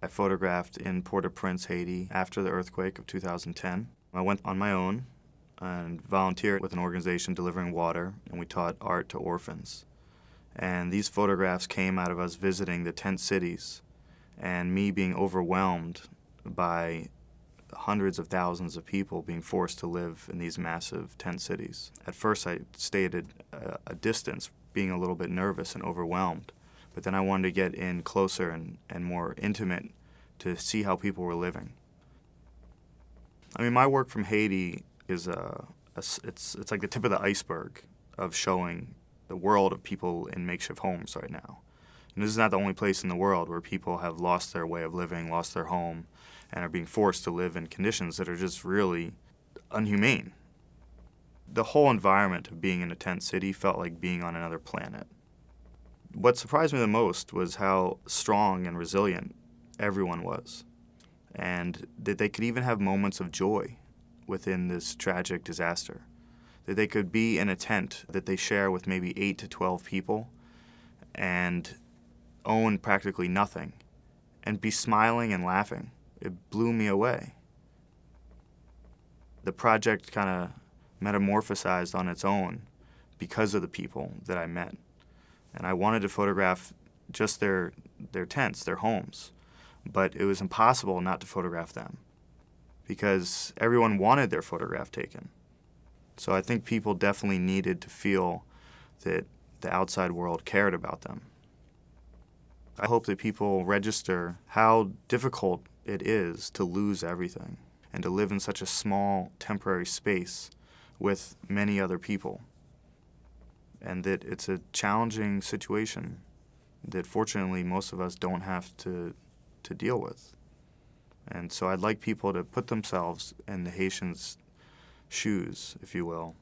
I photographed in Port-au-Prince, Haiti after the earthquake of 2010. I went on my own and volunteered with an organization delivering water, and we taught art to orphans. And these photographs came out of us visiting the tent cities and me being overwhelmed by hundreds of thousands of people being forced to live in these massive tent cities. At first I stayed at a distance, being a little bit nervous and overwhelmed, but then I wanted to get in closer and more intimate to see how people were living. I mean, my work from Haiti is it's like the tip of the iceberg of showing the world of people in makeshift homes right now. And this is not the only place in the world where people have lost their way of living, lost their home, and are being forced to live in conditions that are just really inhumane. The whole environment of being in a tent city felt like being on another planet. What surprised me the most was how strong and resilient everyone was, and that they could even have moments of joy within this tragic disaster. That they could be in a tent that they share with maybe 8 to 12 people and own practically nothing and be smiling and laughing. It blew me away. The project kind of metamorphosized on its own because of the people that I met. And I wanted to photograph just their tents, their homes, but it was impossible not to photograph them because everyone wanted their photograph taken. So I think people definitely needed to feel that the outside world cared about them. I hope that people register how difficult it is to lose everything and to live in such a small, temporary space with many other people, and that it's a challenging situation that fortunately most of us don't have to deal with. And so I'd like people to put themselves in the Haitians' shoes, if you will,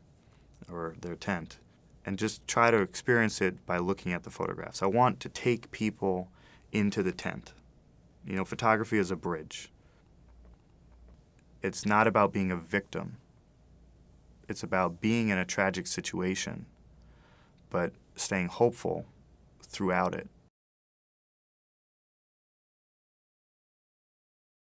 or their tent, and just try to experience it by looking at the photographs. I want to take people into the tent. You know, photography is a bridge. It's not about being a victim. It's about being in a tragic situation, but staying hopeful throughout it.